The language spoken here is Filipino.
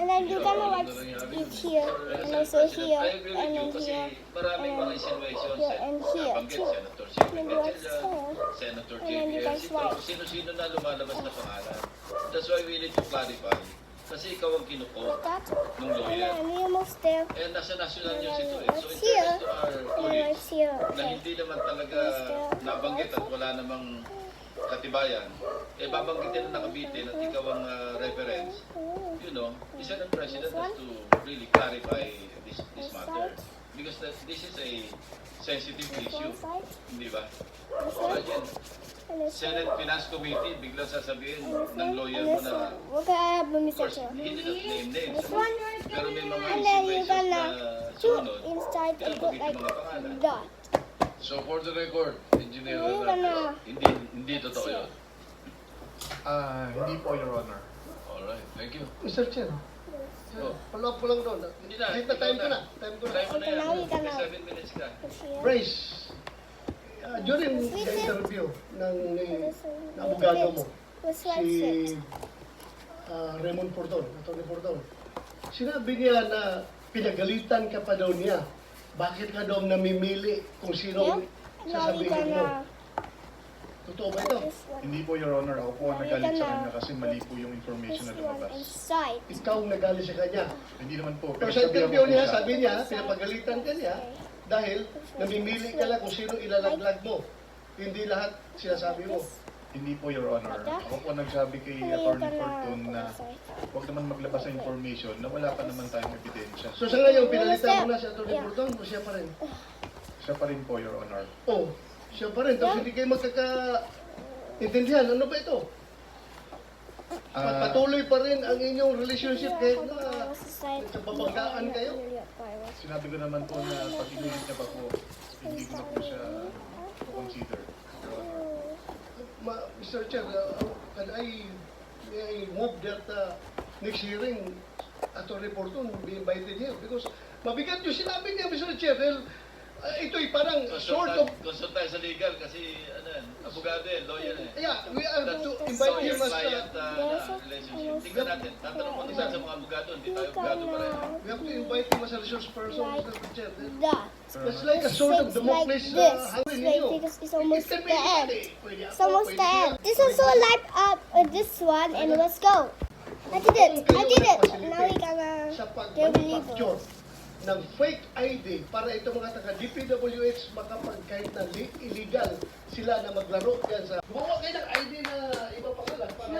And then you're gonna watch it here, and also here, and then here, Maraming mga insinuations here, and here nabanggit too. Senator Sylvie And watch Gatchalian, there. Senator And then you JB guys Ejercito, watch. sino-sino na lumalabas na pangalan. That's why we need to clarify. Kasi ikaw ang kinuko Like that. ng And lawyer. then we almost there. Eh, nasa national And news then ito eh. So what's in here? fairness to our And then colleagues what's here? na Okay. hindi naman talaga Mr. nabanggit at wala namang katibayan, eh babanggitin na nakabitin at ikaw ang reference. You know, the Senate President has to really clarify this matter. Because this is a sensitive issue. One side. Hindi ba? This one. Imagine, And this one. Senate Finance Committee, biglang sasabihin And this ng one. lawyer And mo this na, one. We're gonna have a of Mr. course, Chair. he did not name names. This one. Pero may mga And then you're insinuations na gonna shoot sumunod. inside and put like that. So for the record, Engineer Ngayon Renato, hindi totoo yun. Hindi po, Your Honor. Alright, thank you. Mr. Chair, Oh, follow up ko lang doon. hindi na, Kahit na time ko na. Time mo na Okay, yan. now you can May now. 7 minutes ka. Brace, during the interview ng abogado mo, This one si six. Raymond Porton, Atty. Porton, sinabi niya na pinagalitan ka pa daw niya. Bakit ka daw namimili kung sino Now you sasabihin mo? gonna Totoo ba ito? this one. Hindi po, Your Honor. Ako po ang nagalit sa kanya kasi mali po yung information This na one lumabas. inside. Ikaw ang nagalit sa kanya. Hindi naman po. Pero sa Pinagsabihan interview ko po niya, siya. sabi niya, pinapagalitan ka niya dahil namimili ka lang kung sino ilalaglag mo. Hindi lahat sinasabi mo. Hindi po, Your Honor. Ako po ang nagsabi kay Atty. Fortun na huwag naman maglabas ng information na wala pa naman tayong ebidensya. So sa ngayon, pinalitan mo na si Atty. Porton o siya pa rin? Siya pa rin po, Your Honor. Oh, siya pa rin. Tapos hindi kayo magkaka-intindihan. Ano ba ito? Patuloy pa rin ang inyong relationship kahit na nagbabanggaan kayo. Sinabi ko naman po na pag inulit niya pa po, hindi ko na po siya consider, Your Honor. Mr. Chair, can may I move that next hearing Atty. Porton be invited here? Because mabigat yung sinabi niya, Mr. Chair. Dahil ito'y parang sort of... Consult tayo sa legal kasi abogado eh, lawyer eh. Yeah, we have to That's invite him as client Yes, relationship. Tingnan natin. Tatanong mo din sa mga abogado, hindi tayo abogado pa rin. we have to invite him as a resource person, Mr. Chair. That. It's like a sort of It's like Damocles this. hanging Wait, ninyo. because it's almost It can the be end. anything. Pwede It's ako, almost pwede the siya. end. This is so light up this one, and let's go. I did it. I did it. Now we gonna Sa get pag-manufacture illegal. ng fake ID para ito mga taga-DPWH makapag kahit na illegal sila na maglaro yan sa... Gumawa kayo ng ID na iba pa pala para...